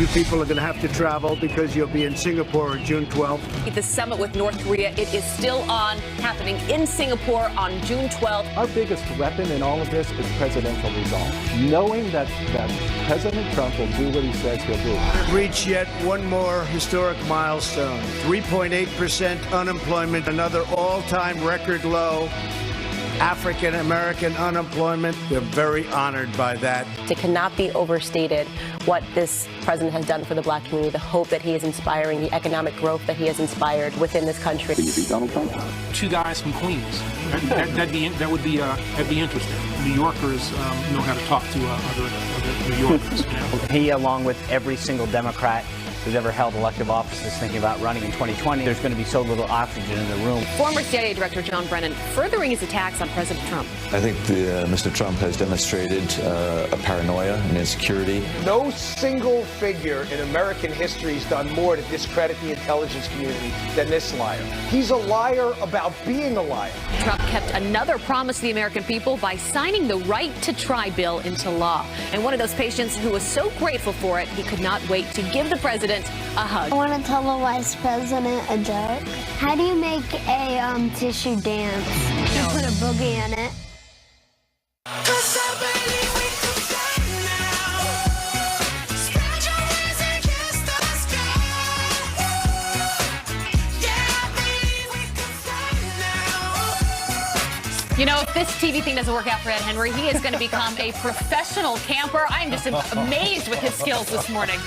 You people are going to have to travel because you'll be in Singapore on June 12th. The summit with North Korea, it is still on, happening in Singapore on June 12th. Our biggest weapon in all of this is presidential resolve. Knowing that President Trump will do what he says he'll do. Reach yet one more historic milestone. 3.8% unemployment, another all-time record low. African-American unemployment. We're very honored by that. It cannot be overstated what this president has done for the black community, the hope that he is inspiring, the economic growth that he has inspired within this country. Can you beat Donald Trump? Two guys from Queens. That'd be interesting. New Yorkers know how to talk to other New Yorkers. You know? He, along with every single Democrat who's ever held elective office, is thinking about running in 2020. There's going to be so little oxygen in the room. Former CIA Director John Brennan furthering his attacks on President Trump. I think Mr. Trump has demonstrated a paranoia and insecurity. No single figure in American history has done more to discredit the intelligence community than this liar. He's a liar about being a liar. Trump kept another promise to the American people by signing the Right to Try bill into law. And one of those patients who was so grateful for it, he could not wait to give the president a hug. I want to tell the vice president a joke. How do you make a tissue dance? You put a boogie in it. You know, if this TV thing doesn't work out for Ed Henry, he is going to become a professional camper. I am just amazed with his skills this morning.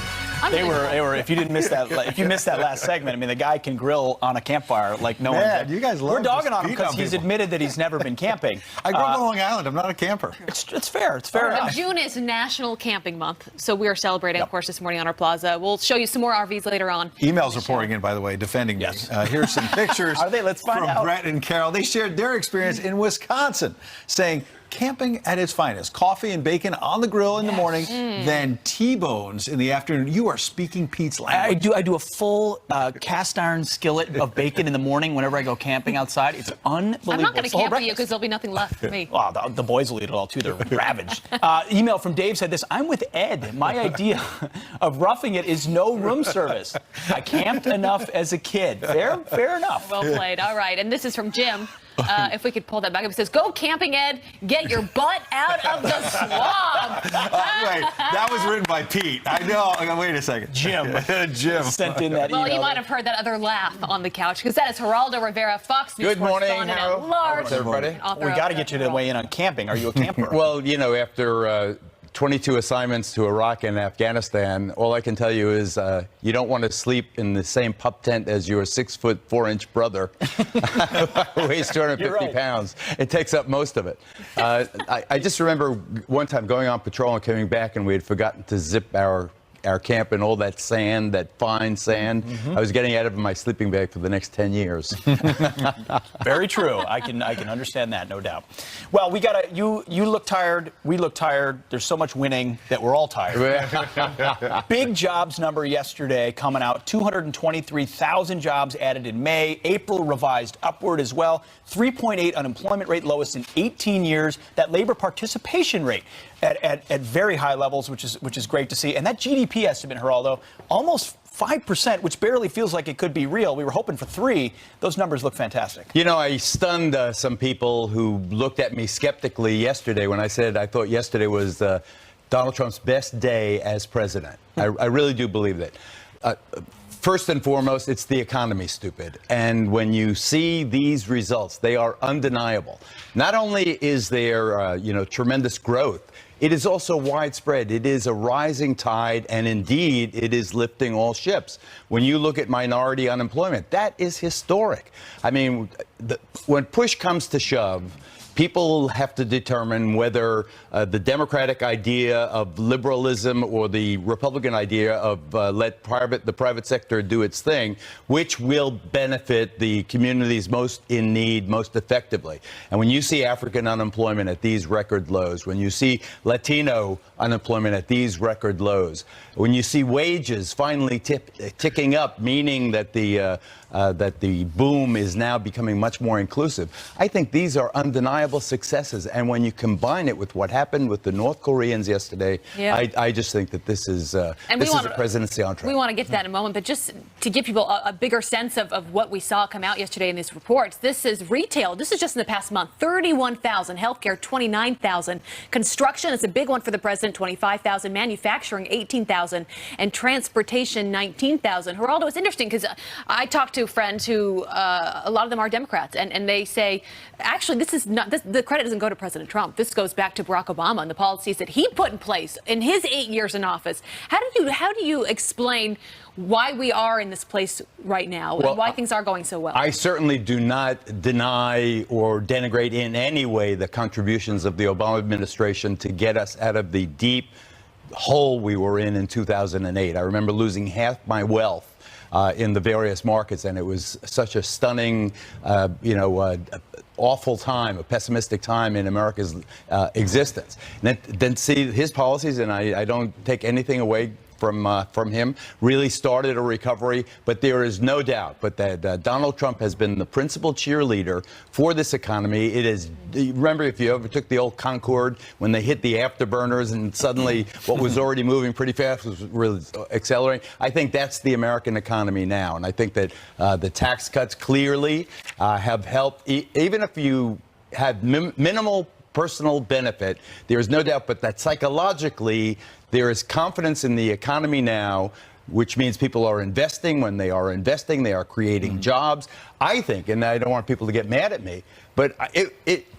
They were. If you didn't miss that, if you missed that last segment, I mean, the guy can grill on a campfire like no one. Man, you guys love. We're dogging on him because he's admitted that he's never been camping. I grew up on Long Island. I'm not a camper. It's fair. It's fair enough. June is National Camping Month, so we are celebrating, of course, this morning on our plaza. We'll show you some more RVs later on. Emails are pouring in, by the way, defending me. Here's some pictures. Are they? Let's find out. From Brett and Carol. They shared their experience in Wisconsin, saying camping at its finest. Coffee and bacon on the grill in the morning, then T-bones in the afternoon. You are speaking Pete's language. I do a full cast iron skillet of bacon in the morning whenever I go camping outside. It's unbelievable. I'm not going to camp with you because there'll be nothing left for me. Well, the boys will eat it all too. They're ravaged. Email from Dave said this: I'm with Ed. My idea of roughing it is no room service. I camped enough as a kid. Fair enough. Well played. All right. And this is from Jim. If we could pull that back up, it says, "Go camping, Ed. Get your butt out of the swamp." Wait, that was written by Pete. I know. Wait a second. Jim sent in that email. Well, you might have heard that other laugh on the couch because that is Geraldo Rivera, Fox News Good morning, correspondent at large. everybody. We got to get you to weigh in on camping. Are you a camper? Well, you know, after 22 assignments to Iraq and Afghanistan, all I can tell you is you don't want to sleep in the same pup tent as your 6'4" brother who weighs 250 pounds. It takes up most of it. I just remember one time going on patrol and coming back, and we had forgotten to zip our camp and all that sand, that fine sand. I was getting out of my sleeping bag for the next 10 years. Very true. I can understand that, no doubt. Well, we gotta. You look tired. We look tired. There's so much winning that we're all tired. Big jobs number yesterday coming out. 223,000 jobs added in May. April revised upward as well. 3.8 unemployment rate, lowest in 18 years. That labor participation rate at very high levels, which is great to see. And that GDP estimate, Geraldo, almost 5%, which barely feels like it could be real. We were hoping for 3. Those numbers look fantastic. You know, I stunned some people who looked at me skeptically yesterday when I said I thought yesterday was Donald Trump's best day as president. I really do believe that. First and foremost, it's the economy, stupid. And when you see these results, they are undeniable. Not only is there, tremendous growth, it is also widespread. It is a rising tide, and indeed, it is lifting all ships. When you look at minority unemployment, that is historic. I mean, when push comes to shove, people have to determine whether the Democratic idea of liberalism or the Republican idea of let the private sector do its thing, which will benefit the communities most in need most effectively. And when you see African unemployment at these record lows, when you see Latino unemployment at these record lows, when you see wages finally ticking up, meaning that the that the boom is now becoming much more inclusive. I think these are undeniable successes. And when you combine it with what happened with the North Koreans yesterday, I just think that this is a presidency on track. We want to get to that in a moment, but just to give people a bigger sense of what we saw come out yesterday in these reports, this is retail. This is just in the past month, 31,000. Healthcare, 29,000. Construction is a big one for the president, 25,000. Manufacturing, 18,000. And transportation, 19,000. Geraldo, it's interesting because I talked to friends who, a lot of them are Democrats, and they say, actually, this is not, the credit doesn't go to President Trump. This goes back to Barack Obama and the policies that he put in place in his 8 years in office. How do you explain why we are in this place right now and why things are going so well? I certainly do not deny or denigrate in any way the contributions of the Obama administration to get us out of the deep hole we were in 2008. I remember losing half my wealth in the various markets, and it was such a stunning, awful time, a pessimistic time in America's existence. And then see his policies, and I don't take anything away from him, really started a recovery. But there is no doubt but that Donald Trump has been the principal cheerleader for this economy. It is, remember, if you ever took the old Concorde when they hit the afterburners and suddenly what was already moving pretty fast was really accelerating. I think that's the American economy now. And I think that the tax cuts clearly have helped, even if you had minimal personal benefit, there is no doubt but that psychologically there is confidence in the economy now, which means people are investing. When they are investing, they are creating jobs. I think, and I don't want people to get mad at me, but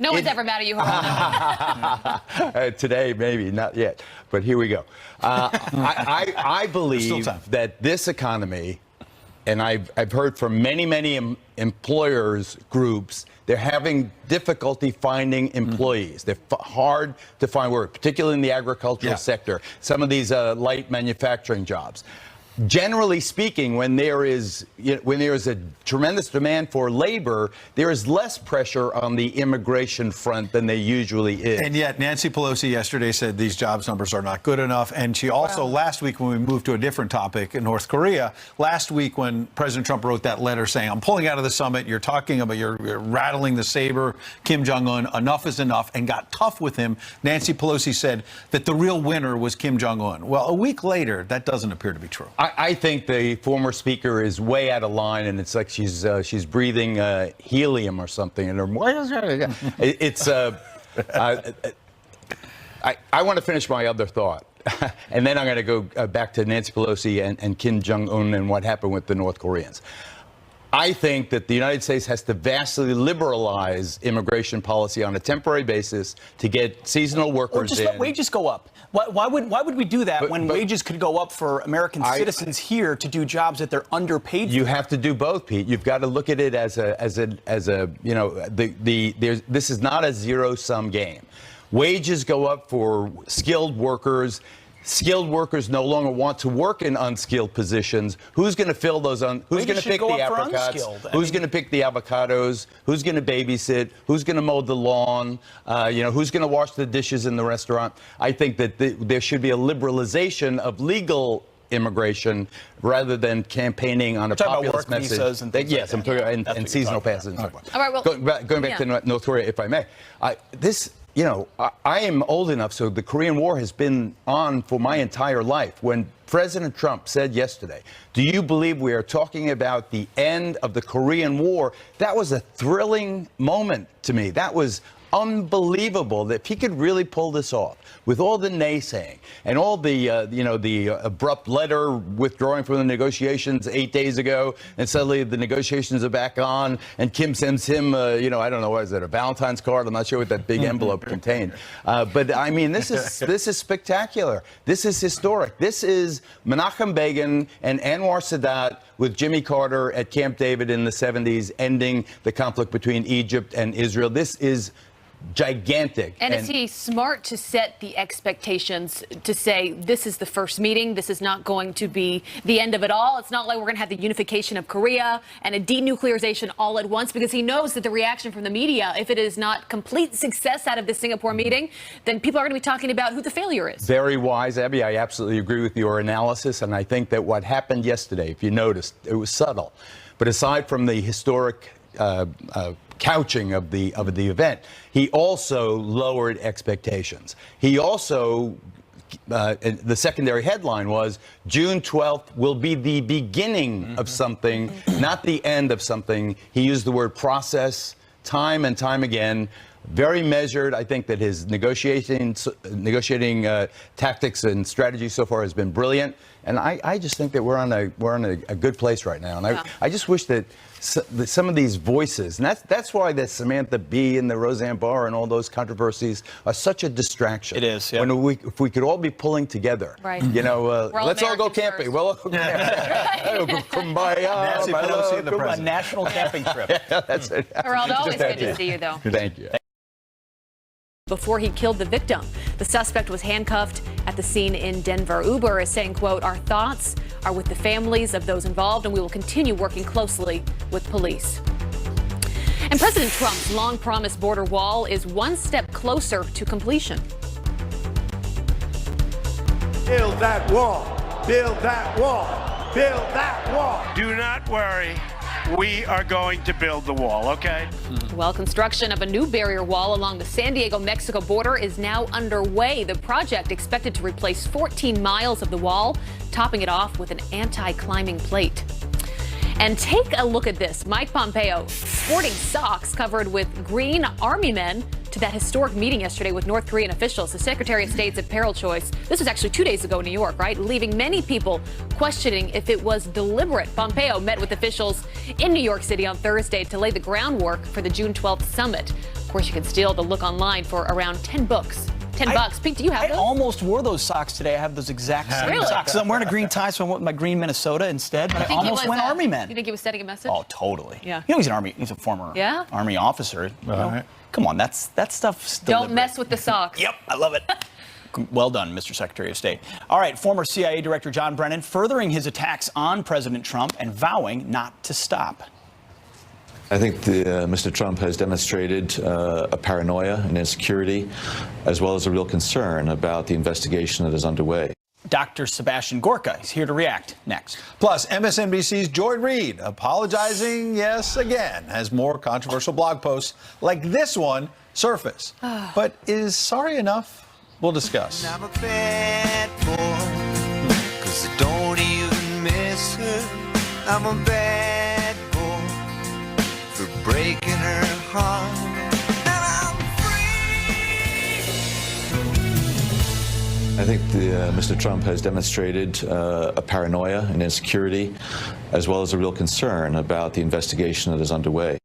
no one's ever mad at you, Geraldo. Today, maybe, not yet, but here we go. I believe that this economy, and I've heard from many employers groups, they're having difficulty finding employees. They're hard to find work, particularly in the agricultural sector, some of these light manufacturing jobs. Generally speaking, when there is a tremendous demand for labor, there is less pressure on the immigration front than there usually is. And yet Nancy Pelosi yesterday said these jobs numbers are not good enough. And she also last week, when we moved to a different topic in North Korea, last week when President Trump wrote that letter saying, I'm pulling out of the summit, you're talking about, you're rattling the saber, Kim Jong-un, enough is enough, and got tough with him. Nancy Pelosi said that the real winner was Kim Jong-un. Well, a week later, that doesn't appear to be true. I think the former speaker is way out of line, and it's like she's breathing helium or something. And it's I want to finish my other thought, and then I'm going to go back to Nancy Pelosi and Kim Jong-un and what happened with the North Koreans. I think that the United States has to vastly liberalize immigration policy on a temporary basis to get seasonal workers or just let wages go up. Why would we do that when wages could go up for American citizens here to do jobs that they're underpaid for? You have to do both, Pete. You've got to look at it as a this is not a zero-sum game. Wages go up for skilled workers. Skilled workers no longer want to work in unskilled positions. Who's going to fill those? Who's going to pick the apricots? Who's going to pick the avocados? Who's going to babysit? Who's going to mow the lawn? Who's going to wash the dishes in the restaurant? I think that there should be a liberalization of legal immigration rather than campaiging on a populist message. Visas and things like that. And seasonal passes and so forth. All right, well, going back to North Korea, if I may, I am old enough, so the Korean War has been on for my entire life. When President Trump said yesterday, do you believe we are talking about the end of the Korean War? That was a thrilling moment to me. That was unbelievable that if he could really pull this off with all the naysaying and all the abrupt letter withdrawing from the negotiations 8 days ago, and suddenly the negotiations are back on, and Kim sends him I don't know, what is it, a Valentine's card? I'm not sure what that big envelope contained, but I mean, this is spectacular. This is historic. This is Menachem Begin and Anwar Sadat with Jimmy Carter at Camp David in the 70s, ending the conflict between Egypt and Israel. This is gigantic. And is he smart to set the expectations to say this is the first meeting? This is not going to be the end of it all. It's not like we're going to have the unification of Korea and a denuclearization all at once, because he knows that the reaction from the media, if it is not complete success out of this Singapore meeting, then people are going to be talking about who the failure is. Very wise, Abby. I absolutely agree with your analysis. And I think that what happened yesterday, if you noticed, it was subtle. But aside from the historic couching of the event, he also lowered expectations. He also the secondary headline was June 12th will be the beginning of something, not the end of something. He used the word process time and time again. Very measured. I think that his negotiating tactics and strategy so far has been brilliant. And I just think that we're on a good place right now. And I just wish that some of these voices, and that's why the Samantha Bee and the Roseanne Barr and all those controversies are such a distraction. It is. Yeah. If we could all be pulling together, right. You know, let's all go Americans camping. first. Well, Nancy Pelosi and the A president. national camping trip. That's it. Geraldo, always good to see you, though. Thank you. Before he killed the victim, the suspect was handcuffed at the scene in Denver. Uber is saying, quote, "Our thoughts are with the families of those involved, and we will continue working closely with police." And President Trump's long-promised border wall is one step closer to completion. Build that wall. Build that wall. Build that wall. Do not worry. We are going to build the wall, okay? Well, construction of a new barrier wall along the San Diego-Mexico border is now underway. The project expected to replace 14 miles of the wall, topping it off with an anti-climbing plate. And take a look at this. Mike Pompeo sporting socks covered with green army men to that historic meeting yesterday with North Korean officials. The Secretary of State's apparel choice, this was actually 2 days ago in New York, right? Leaving many people questioning if it was deliberate. Pompeo met with officials in New York City on Thursday to lay the groundwork for the June 12th summit. Of course, you can steal the look online for around $10. $10. Pete, do you have those? I almost wore those socks today. I have those exact same Really? socks. So I'm wearing a green tie, so I went with my green Minnesota instead. But I almost went Army Men. You think he was sending a message? Oh, totally. Yeah. You know he's a former Army officer. You know? Right. Come on, that stuff's Don't deliberate. mess with the socks. Yep, I love it. Well done, Mr. Secretary of State. All right, former CIA Director John Brennan furthering his attacks on President Trump and vowing not to stop. I think Mr. Trump has demonstrated a paranoia and insecurity, as well as a real concern about the investigation that is underway. Dr. Sebastian Gorka is here to react next. Plus, MSNBC's Joy Reid apologizing, yes, again, as more controversial blog posts like this one surface. But is sorry enough? We'll discuss. I'm a bad boy, 'cause I don't even miss her. I'm a bad boy for breaking her heart. I think Mr. Trump has demonstrated a paranoia and insecurity, as well as a real concern about the investigation that is underway.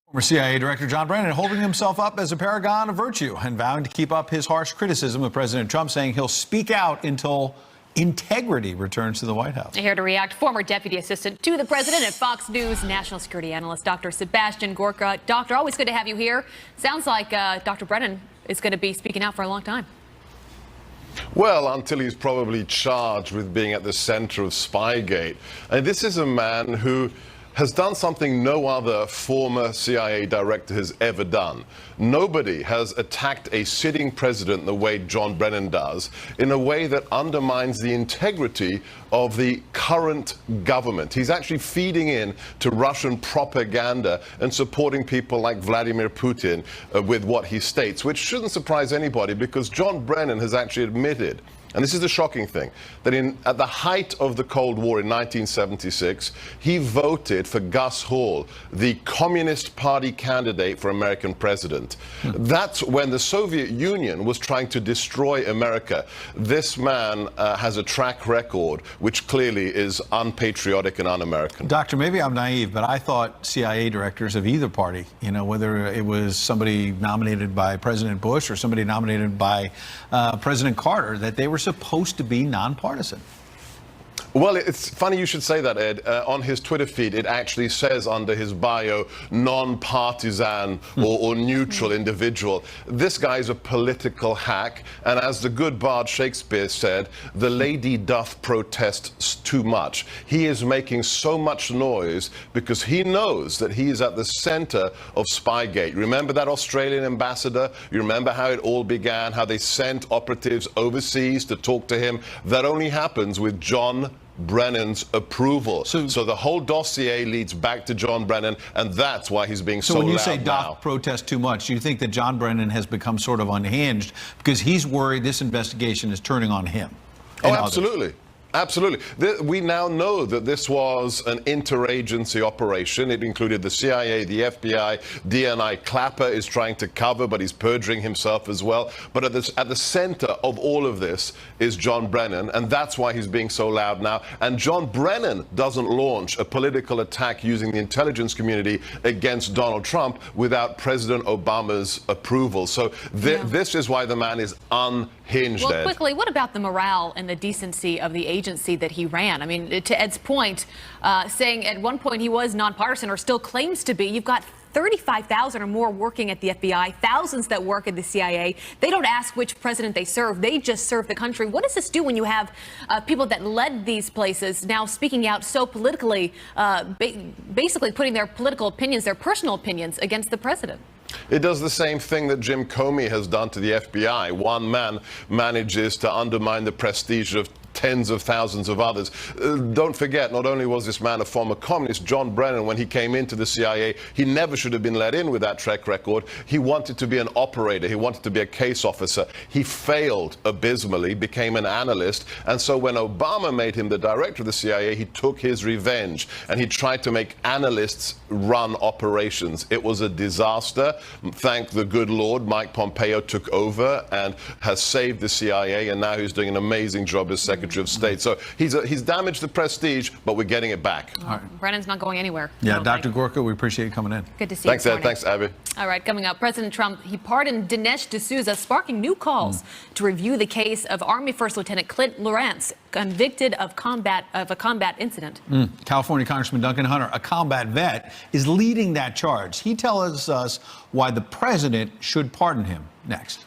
Former CIA Director John Brennan holding himself up as a paragon of virtue and vowing to keep up his harsh criticism of President Trump, saying he'll speak out until integrity returns to the White House. Here to react, former deputy assistant to the president and Fox News national security analyst, Dr. Sebastian Gorka. Doctor, always good to have you here. Sounds like Dr. Brennan is going to be speaking out for a long time. Well, until he's probably charged with being at the center of Spygate. And this is a man who has done something no other former CIA director has ever done. Nobody has attacked a sitting president the way John Brennan does, in a way that undermines the integrity of the current government. He's actually feeding in to Russian propaganda and supporting people like Vladimir Putin with what he states, which shouldn't surprise anybody, because John Brennan has actually admitted, and this is the shocking thing, that at the height of the Cold War in 1976, he voted for Gus Hall, the Communist Party candidate for American president. That's when the Soviet Union was trying to destroy America. This man has a track record which clearly is unpatriotic and un-American. Doctor, maybe I'm naive, but I thought CIA directors of either party, you know, whether it was somebody nominated by President Bush or somebody nominated by President Carter, that they were supposed to be nonpartisan. Well, it's funny you should say that, Ed. On his Twitter feed, it actually says under his bio, non-partisan or neutral individual. This guy's a political hack, and as the good bard Shakespeare said, the lady doth protest too much. He is making so much noise because he knows that he is at the center of Spygate. Remember that Australian ambassador? You remember how it all began, how they sent operatives overseas to talk to him? That only happens with John Brennan's approval. So the whole dossier leads back to John Brennan, and that's why he's being so when you loud say now. Doc protest too much, you think that John Brennan has become sort of unhinged because he's worried this investigation is turning on him? Oh, absolutely. Absolutely. We now know that this was an interagency operation. It included the CIA, the FBI, DNI. Clapper is trying to cover, but he's perjuring himself as well. But at the center of all of this is John Brennan, and that's why he's being so loud now. And John Brennan doesn't launch a political attack using the intelligence community against Donald Trump without President Obama's approval. So this is why the man is unhinged, Well, Ed. quickly, what about the morale and the decency of the agency that he ran? I mean, to Ed's point, saying at one point he was nonpartisan or still claims to be. You've got 35,000 or more working at the FBI, thousands that work at the CIA. They don't ask which president they serve. They just serve the country. What does this do when you have people that led these places now speaking out so politically, basically putting their political opinions, their personal opinions against the president? It does the same thing that Jim Comey has done to the FBI. One man manages to undermine the prestige of tens of thousands of others. Don't forget, not only was this man a former communist, John Brennan, when he came into the CIA, he never should have been let in with that track record. He wanted to be an operator. He wanted to be a case officer. He failed abysmally, became an analyst. And so when Obama made him the director of the CIA, he took his revenge and he tried to make analysts run operations. It was a disaster. Thank the good Lord, Mike Pompeo took over and has saved the CIA, and now he's doing an amazing job as Secretary of State. So he's damaged the prestige, but we're getting it back. Brennan's not going anywhere. Yeah, Dr. Gorka, we appreciate you coming in. Good to see you. Thanks, Ed. Thanks, Abby. All right, coming up, President Trump, he pardoned Dinesh D'Souza, sparking new calls to review the case of Army First Lieutenant Clint Lawrence, convicted of a combat incident. California Congressman Duncan Hunter, a combat vet, is leading that charge. He tells us why the president should pardon him next.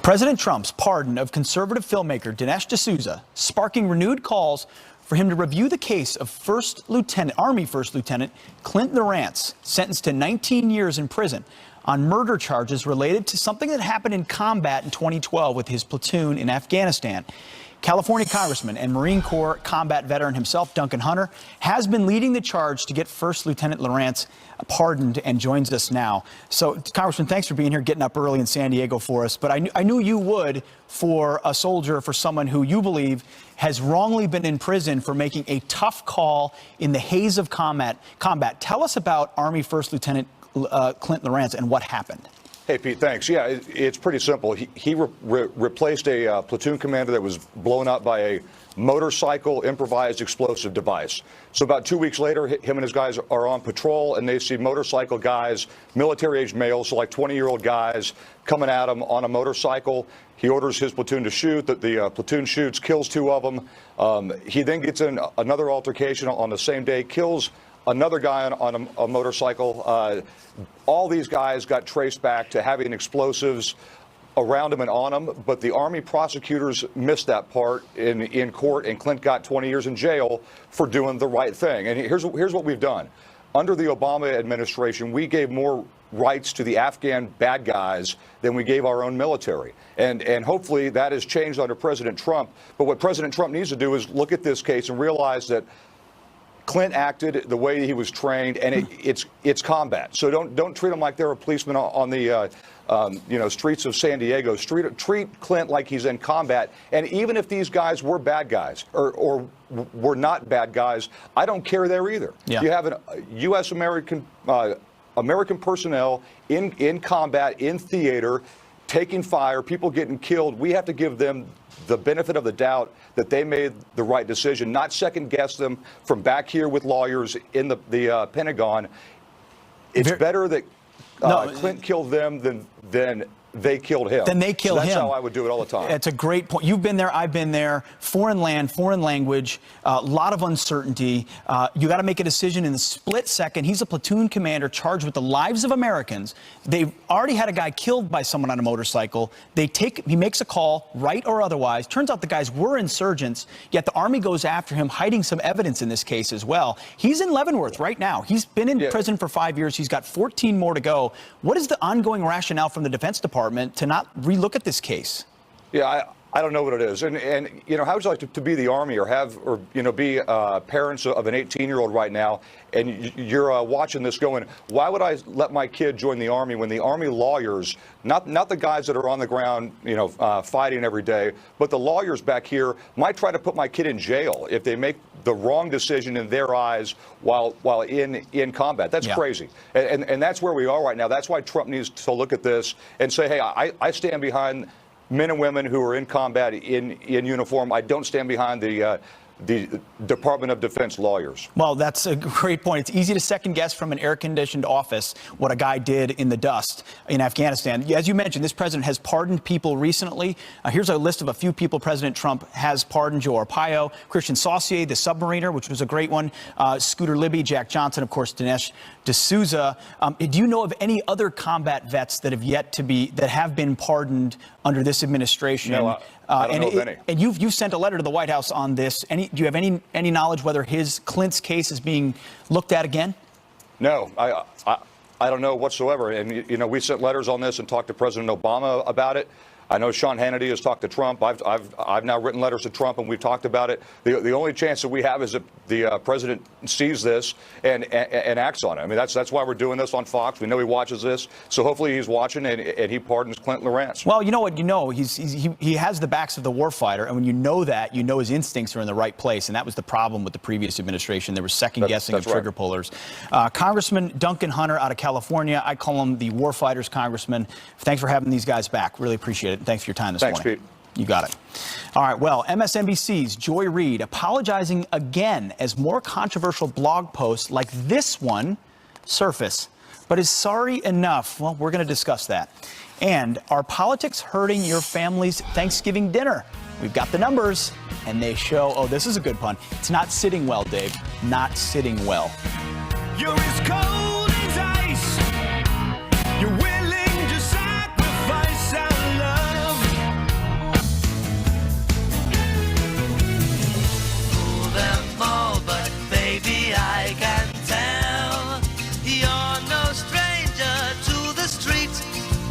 President Trump's pardon of conservative filmmaker Dinesh D'Souza sparking renewed calls for him to review the case of Army First Lieutenant Clint Lawrence, sentenced to 19 years in prison on murder charges related to something that happened in combat in 2012 with his platoon in Afghanistan. California Congressman and Marine Corps combat veteran himself, Duncan Hunter, has been leading the charge to get First Lieutenant Lawrence pardoned and joins us now. So, Congressman, thanks for being here, getting up early in San Diego for us. But I knew you would for a soldier, for someone who you believe has wrongly been in prison for making a tough call in the haze of combat. Tell us about Army First Lieutenant Clint Lawrence and what happened. Hey, Pete, thanks. Yeah, it's pretty simple. He replaced a platoon commander that was blown up by a motorcycle improvised explosive device. So about 2 weeks later, him and his guys are on patrol, and they see motorcycle guys, military-aged males, so like 20-year-old guys, coming at him on a motorcycle. He orders his platoon to shoot. The platoon shoots, kills 2 of them. He then gets in another altercation on the same day, kills another guy on a motorcycle. All these guys got traced back to having explosives around him and on him, but the Army prosecutors missed that part in court, and Clint got 20 years in jail for doing the right thing. And here's what we've done. Under the Obama administration, we gave more rights to the Afghan bad guys than we gave our own military. And hopefully that has changed under President Trump. But what President Trump needs to do is look at this case and realize that Clint acted the way he was trained, and it's combat. So don't treat them like they're a policeman on the streets of San Diego. Treat Clint like he's in combat. And even if these guys were bad guys or were not bad guys, I don't care there either. Yeah. You have a U.S. American personnel in combat, in theater, taking fire, people getting killed. We have to give them the benefit of the doubt that they made the right decision, not second guess them from back here with lawyers in the Pentagon. It's better that Clint killed them than they killed him. Then they killed him. That's how I would do it all the time. It's a great point. You've been there. I've been there. Foreign land, foreign language, a lot of uncertainty. You got to make a decision in the split second. He's a platoon commander charged with the lives of Americans. They've already had a guy killed by someone on a motorcycle. He makes a call, right or otherwise. Turns out the guys were insurgents, yet the Army goes after him, hiding some evidence in this case as well. He's in Leavenworth right now. He's been in prison for 5 years. He's got 14 more to go. What is the ongoing rationale from the Defense Department to not relook at this case? Yeah, I don't know what it is. And you know, how would you like to be the Army or be parents of an 18-year-old right now, and you're watching this going, why would I let my kid join the Army when the Army lawyers, not the guys that are on the ground, fighting every day, but the lawyers back here might try to put my kid in jail if they make the wrong decision in their eyes while in combat. That's crazy. And that's where we are right now. That's why Trump needs to look at this and say, hey, I stand behind men and women who are in combat in uniform. I don't stand behind the Department of Defense lawyers. Well, that's a great point. It's easy to second guess from an air-conditioned office what a guy did in the dust in Afghanistan. As you mentioned, this president has pardoned people recently. Here's a list of a few people President Trump has pardoned: Joe Arpaio, Christian Saucier, the submariner, which was a great one, Scooter Libby, Jack Johnson, of course, Dinesh D'Souza. Do you know of any other combat vets that have been pardoned under this administration? No, I don't know of any. And you've sent a letter to the White House on this. Do you have any knowledge whether Clint's case is being looked at again? No, I don't know whatsoever. And we sent letters on this and talked to President Obama about it. I know Sean Hannity has talked to Trump. I've now written letters to Trump, and we've talked about it. The only chance that we have is that the president sees this and acts on it. I mean, that's why we're doing this on Fox. We know he watches this, so hopefully he's watching and he pardons Clint Lawrence. Well, you know what? He has the backs of the warfighter, and when you know that, you know his instincts are in the right place, and that was the problem with the previous administration. There was second guessing of trigger pullers. Congressman Duncan Hunter out of California. I call him the warfighter's congressman. Thanks for having these guys back. Really appreciate it. Thanks for your time this morning. Thanks, Pete. You got it. All right, well, MSNBC's Joy Reid apologizing again as more controversial blog posts like this one surface. But is sorry enough? Well, we're going to discuss that. And are politics hurting your family's Thanksgiving dinner? We've got the numbers, and they show, oh, this is a good pun. It's not sitting well, Dave. Not sitting well. You're as cold as ice. You're willing to sacrifice our love. Fool them all, but baby, I can tell you're no stranger to the streets.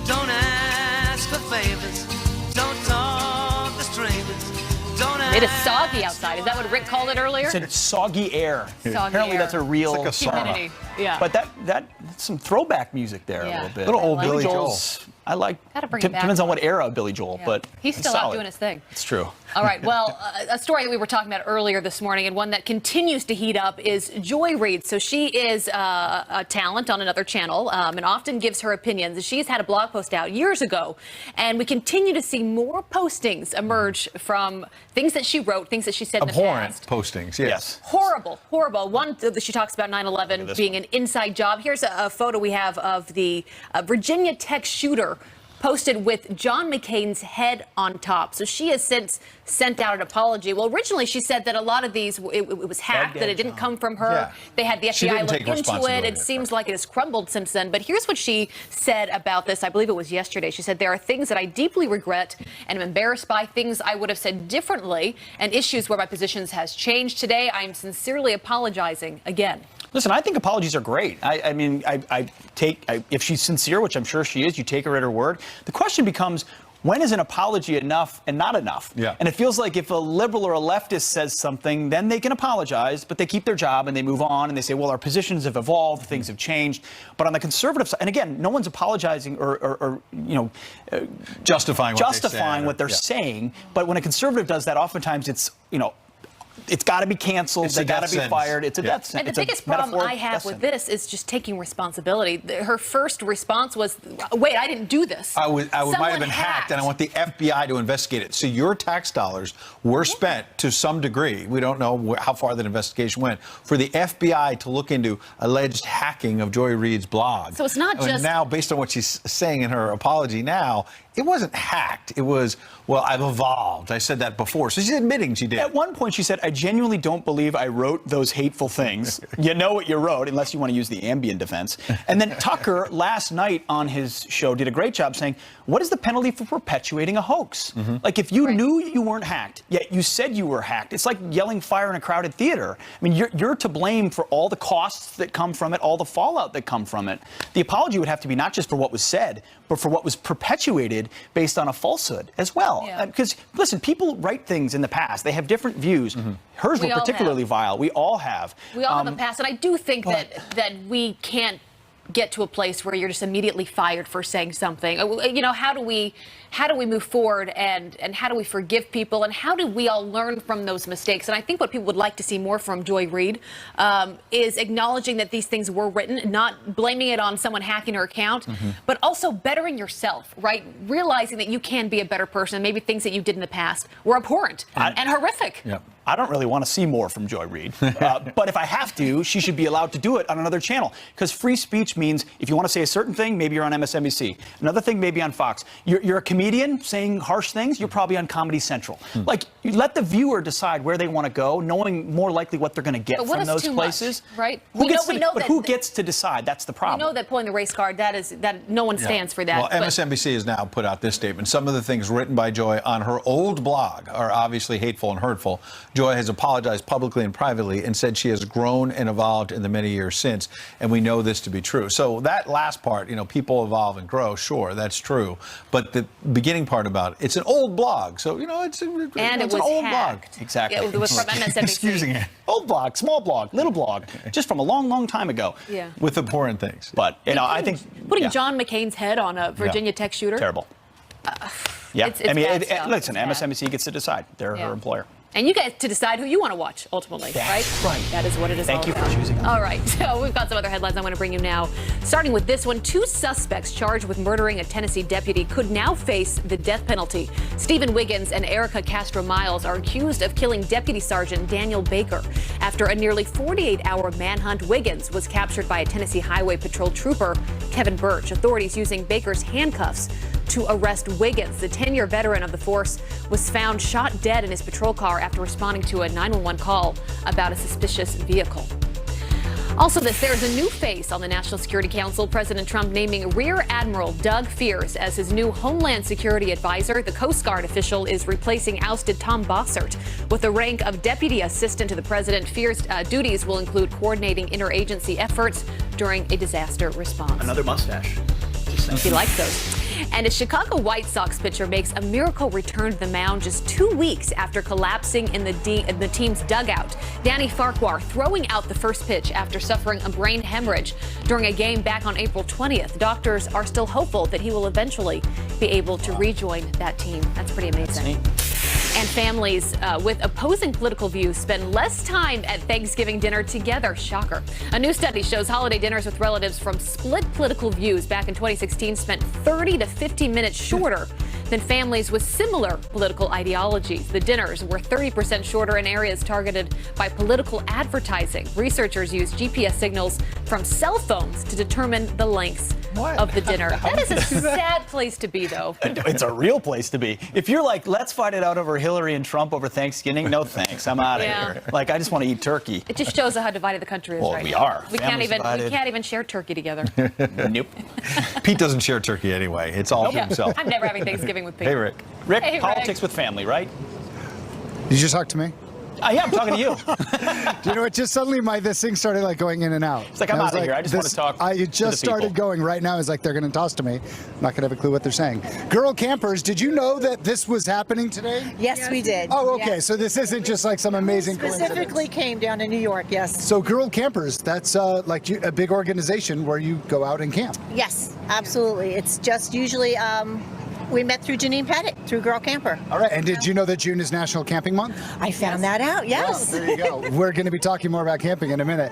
Don't ask for favors. Don't talk to strangers. Don't ask. It is soggy outside. Is that what Rick called it earlier? It said soggy air. Soggy Apparently air. that's a real It's like a sauna. Humidity. Yeah. But that's some throwback music there a little bit. Little old I like Billy Joel. Joel's, I like. Gotta bring it back. Depends on what era of Billy Joel, Yeah. but He's it's still out solid. doing his thing. It's true. All right. Well, a story that we were talking about earlier this morning, and one that continues to heat up, is Joy Reid. So she is a talent on another channel and often gives her opinions. She's had a blog post out years ago, and we continue to see more postings emerge from things that she wrote, things that she said in the Abhorrent past. postings, yes. Horrible, horrible. One that she talks about 9/11 being an inside job. Here's a photo we have of the Virginia Tech shooter posted with John McCain's head on top. So she has since sent out an apology. Well, originally she said that a lot of these, it was hacked, that it didn't come from her. Yeah. They had the She FBI didn't look take into it. responsibility It at seems like it has crumbled since then. But here's what she said about this. I believe it was yesterday. She said, there are things that I deeply regret and am embarrassed by, things I would have said differently, and issues where my positions has changed. Today, I am sincerely apologizing again. Listen, I think apologies are great. I mean, if she's sincere, which I'm sure she is, you take her at her word. The question becomes, when is an apology enough and not enough? Yeah. And it feels like if a liberal or a leftist says something, then they can apologize, but they keep their job and they move on and they say, well, our positions have evolved, things have changed. But on the conservative side, and again, no one's apologizing or justifying what they're saying. But when a conservative does that, oftentimes it's, it's got to be canceled. It's They a got to death be sentence. fired. It's a Yeah. death sentence. And the biggest problem I have with this is just taking responsibility. Her first response was, wait, I didn't do this. I might have Someone been hacked, and I want the FBI to investigate it. So your tax dollars were spent to some degree. We don't know how far that investigation went for the FBI to look into alleged hacking of Joy Reid's blog. So it's not And just- now, based on what she's saying in her apology now, it wasn't hacked. It was, well, I've evolved. I said that before. So she's admitting she did. At one point, she said, I genuinely don't believe I wrote those hateful things. You know what you wrote, unless you want to use the Ambien defense. And then Tucker, last night on his show, did a great job saying, what is the penalty for perpetuating a hoax? Like, if you knew you weren't hacked, yet you said you were hacked, it's like yelling fire in a crowded theater. I mean, you're to blame for all the costs that come from it, all the fallout that come from it. The apology would have to be not just for what was said, but for what was perpetuated based on a falsehood as well. Because, listen, people write things in the past. They have different views. Hers were particularly vile. We all have. We all have a past, and I do think that we can't get to a place where you're just immediately fired for saying something. You know, how do we move forward, and how do we forgive people, and how do we all learn from those mistakes? And I think what people would like to see more from Joy Reid is acknowledging that these things were written, not blaming it on someone hacking her account, but also bettering yourself, right? Realizing that you can be a better person, and maybe things that you did in the past were abhorrent and horrific. I don't really want to see more from Joy Reid, but if I have to, she should be allowed to do it on another channel, because free speech means if you want to say a certain thing, maybe you're on MSNBC. Another thing, maybe on Fox. You're a comedian saying harsh things, you're probably on Comedy Central. Like, you let the viewer decide where they want to go, knowing more likely what they're going to get from those places. Much, right? Who gets to decide? That's the problem. We know that pulling the race card, that no one stands for that. Well, MSNBC has now put out this statement. Some of the things written by Joy on her old blog are obviously hateful and hurtful. Joy has apologized publicly and privately and said she has grown and evolved in the many years since, and we know this to be true. So that last part, you know, people evolve and grow, sure, that's true. But the beginning part about it's an old blog, so, you know, it's an old blog. Exactly. It was from MSNBC. Excuse me. Old blog, small blog, little blog, just from a long, long time ago. Yeah. With abhorrent things. But, you know, I think... Putting John McCain's head on a Virginia Tech shooter. Terrible. It's I mean, bad stuff. listen, It's bad. MSNBC gets to decide. They're her employer. And you get to decide who you want to watch, ultimately, right? Right. That is what it is all Thank you about. for choosing us. All right, so we've got some other headlines I want to bring you now. Starting with this one, 2 suspects charged with murdering a Tennessee deputy could now face the death penalty. Stephen Wiggins and Erica Castro-Miles are accused of killing Deputy Sergeant Daniel Baker. After a nearly 48-hour manhunt, Wiggins was captured by a Tennessee Highway Patrol trooper, Kevin Birch. Authorities using Baker's handcuffs to arrest Wiggins. The 10-year veteran of the force was found shot dead in his patrol car after responding to a 911 call about a suspicious vehicle. Also there's a new face on the National Security Council. President Trump naming Rear Admiral Doug Fierce as his new Homeland Security advisor. The Coast Guard official is replacing ousted Tom Bossert with the rank of Deputy Assistant to the President. Fierce duties will include coordinating interagency efforts during a disaster response. Another mustache. He likes those. And a Chicago White Sox pitcher makes a miracle return to the mound just 2 weeks after collapsing in the team's dugout. Danny Farquhar throwing out the first pitch after suffering a brain hemorrhage during a game back on April 20th. Doctors are still hopeful that he will eventually be able to rejoin that team. That's pretty amazing. And families with opposing political views spend less time at Thanksgiving dinner together. Shocker. A new study shows holiday dinners with relatives from split political views back in 2016 spent 30 to 50 minutes shorter than families with similar political ideologies. The dinners were 30% shorter in areas targeted by political advertising. Researchers used GPS signals from cell phones to determine the lengths of the dinner. That is a sad place to be, though. It's a real place to be. If you're like, let's fight it out over Hillary and Trump over Thanksgiving, no thanks, I'm out of here. Like, I just want to eat turkey. It just shows how divided the country is right we now. are. We can't even share turkey together. Nope. Pete doesn't share turkey anyway. It's all for himself. I'm never having Thanksgiving with Pete. Hey, Rick. Rick, Hey, politics with family, right? Did you just talk to me? Yeah, I'm talking to you. Do you know what? Just suddenly this thing started like going in and out. It's like, I'm out of here. I just want to talk It just started going right now. It's like they're going to toss to me. I'm not going to have a clue what they're saying. Girl campers, did you know that this was happening today? Yes, we did. Oh, okay. Yes. So this isn't just like some amazing Specifically came down to New York, yes. So Girl Campers, that's like a big organization where you go out and camp. Yes, absolutely. It's just usually we met through Janine Pettit, through Girl Camper. All right. And did you know that June is National Camping Month? I found that out, yes. Well, there you go. We're going to be talking more about camping in a minute.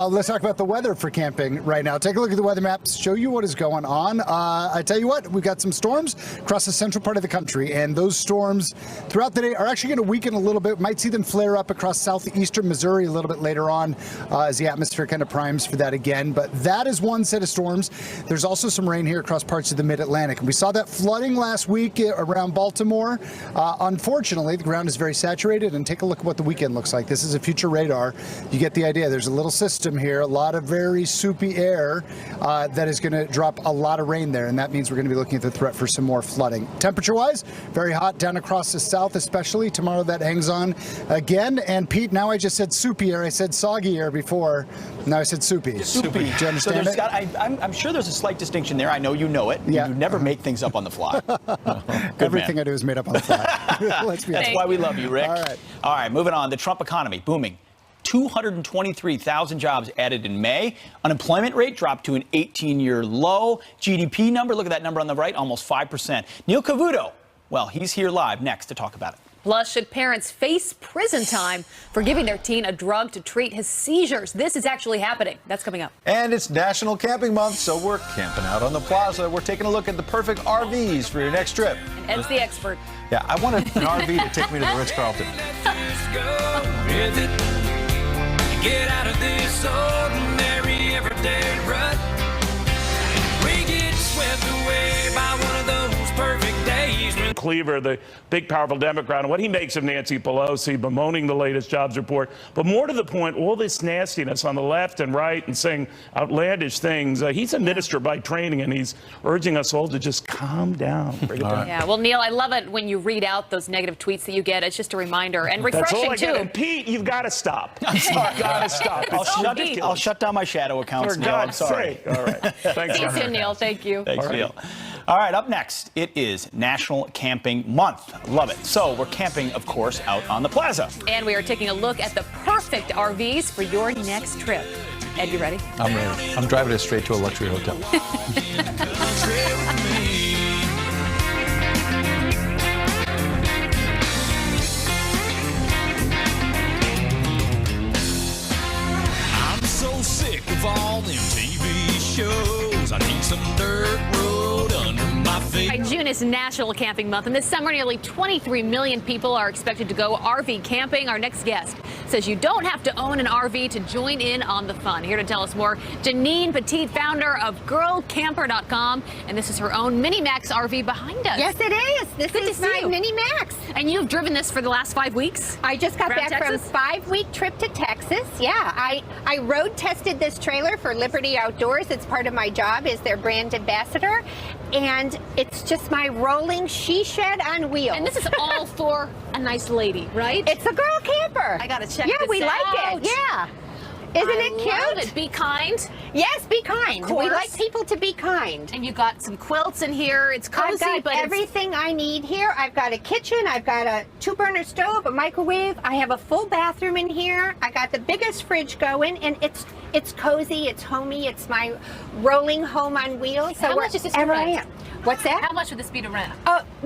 Let's talk about the weather for camping right now. Take a look at the weather maps, show you what is going on. I tell you what, we've got some storms across the central part of the country, and those storms throughout the day are actually going to weaken a little bit. Might see them flare up across southeastern Missouri a little bit later on as the atmosphere kind of primes for that again. But that is one set of storms. There's also some rain here across parts of the mid-Atlantic. And we saw that flooding last week around Baltimore. Unfortunately, the ground is very saturated, and take a look at what the weekend looks like. This is a future radar. You get the idea. There's a little system here, a lot of very soupy air that is going to drop a lot of rain there, and that means we're going to be looking at the threat for some more flooding. Temperature-wise, very hot down across the south, especially. Tomorrow that hangs on again. And Pete, now I just said soupy air. I said soggy air before. Now I said soupy. Soupy. Do you understand so it? I'm sure there's a slight distinction there. I know you know it. Yeah. You never make things up on the fly. Everything I do is made up on the fly. Let's be honest. That's why we love you, Rick. All right. All right, moving on. The Trump economy booming. 223,000 jobs added in May. Unemployment rate dropped to an 18-year low. GDP number, look at that number on the right, almost 5%. Neil Cavuto, well, he's here live next to talk about it. Plus, should parents face prison time for giving their teen a drug to treat his seizures? This is actually happening. That's coming up. And it's National Camping Month, so we're camping out on the plaza. We're taking a look at the perfect RVs for your next trip. And Ed's the expert. Yeah, I want an RV to take me to the Ritz-Carlton. Get out of this ordinary everyday rut. We get swept away by one of those perfect days. Cleaver, the big, powerful Democrat, and what he makes of Nancy Pelosi bemoaning the latest jobs report. But more to the point, all this nastiness on the left and right and saying outlandish things. He's a minister by training, and he's urging us all to just calm down. Bring it down. Yeah, well, Neil, I love it when you read out those negative tweets that you get. It's just a reminder and refreshing, That's all I too. get. And Pete, you've got to stop. You've got to stop. I'll shut down my shadow accounts, For Neil. I'm God's sorry. sake. All right. Thanks, See you soon, Neil. Thank you. Thanks, Neil. All right, up next, it is National Camping Month. Love it. So we're camping, of course, out on the plaza. And we are taking a look at the perfect RVs for your next trip. Ed, you ready? I'm ready. I'm driving it straight to a luxury hotel. I'm so sick of all them TV shows. I need some dirt road under my feet. Right, June is National Camping Month, and this summer nearly 23 million people are expected to go RV camping. Our next guest says you don't have to own an RV to join in on the fun. Here to tell us more, Janine Petit, founder of GirlCamper.com, and this is her own Mini Max RV behind us. Yes, it is. This Good to is see my you. Mini Max. And you've driven this for the last 5 weeks? I just got Around back Texas? from a 5-week trip to Texas. Yeah, I road tested this trailer for Liberty Outdoors. It's part of my job as their brand ambassador. And it's just my rolling she shed on wheels. And this is all for a nice lady, right? It's a girl camper. I gotta check Yeah, this we out. like it. Yeah. Isn't it cute? Love it. Be kind. Yes, be kind. Of We course. like people to be kind. And you got some quilts in here. It's cozy, I've but got everything I need here. I've got a kitchen. I've got a 2-burner stove, a microwave. I have a full bathroom in here. I got the biggest fridge going, and it's cozy. It's homey. It's my rolling home on wheels. So How much is this to wherever I rent? am. What's that? How much would this be to rent?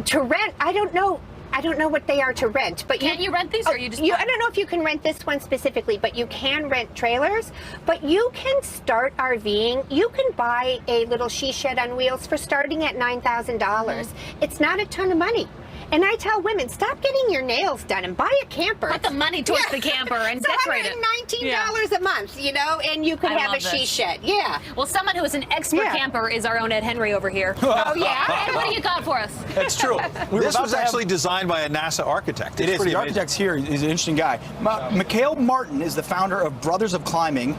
To rent, I don't know. I don't know what they are to rent, but Can you rent these, or you just? I don't know if you can rent this one specifically, but you can rent trailers. But you can start RVing. You can buy a little she shed on wheels for starting at $9,000. It's not a ton of money. And I tell women, stop getting your nails done and buy a camper. Put the money towards the camper and it's decorate it. $119 a month, you know, and you could I have a love she this. shed. Yeah. Well, someone who is an expert camper is our own Ed Henry over here. Oh, yeah? Ed, what do you got for us? That's true. This was actually designed by a NASA architect. It It's is. pretty The amazing. architect's here. He's an interesting guy. Mikhail Martin is the founder of Brothers of Climbing.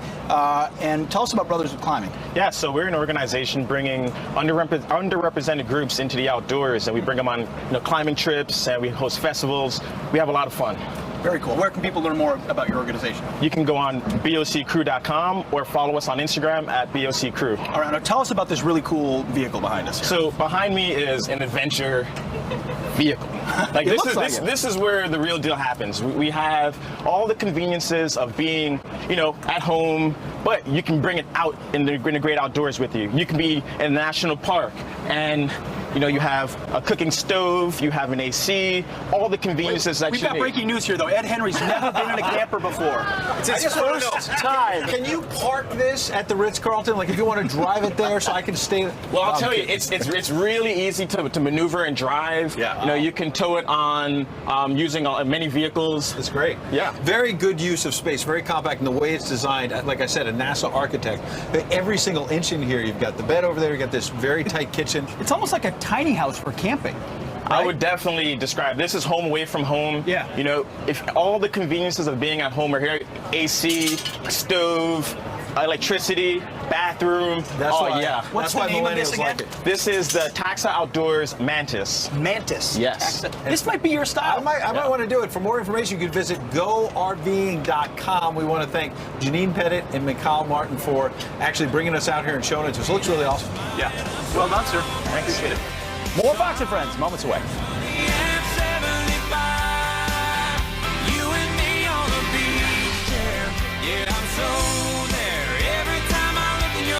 And tell us about Brothers of Climbing. Yeah, so we're an organization bringing underrepresented groups into the outdoors, and we bring them on climbing trips, and we host festivals. We have a lot of fun. Very cool. Where can people learn more about your organization? You can go on boccrew.com or follow us on Instagram at boccrew. All right, now tell us about this really cool vehicle behind us here. So behind me is an adventure vehicle. Like It looks like it. this is where the real deal happens. We have all the conveniences of being, at home, but you can bring it out in the great outdoors with you. You can be in a national park and you have a cooking stove, you have an AC, all the conveniences that We've you got need. breaking news here, though. Ed Henry's never been in a camper before. It's his first time. Can you park this at the Ritz-Carlton? Like, if you want to drive it there so I can stay? Well, I'll tell you, it's really easy to maneuver and drive. Yeah. You can tow it on using many vehicles. That's great. Yeah. Very good use of space, very compact, and the way it's designed, like I said, a NASA architect. Every single inch in here, you've got the bed over there, you've got this very tight kitchen. It's almost like a tiny house for camping. I would definitely describe this is home away from home. Yeah. If all the conveniences of being at home are here, AC, stove, electricity, bathroom. That's why. Yeah. What's the name of this again? Like it. This is the Taxa Outdoors Mantis. Mantis. Yes. This might be your style. I might want to do it. For more information, you can visit GoRVing.com. We want to thank Janine Pettit and Mikhail Martin for actually bringing us out here and showing it to us. It looks really awesome. Yeah. Well done, sir. Thanks. Appreciate it. More Fox and Friends, moments away.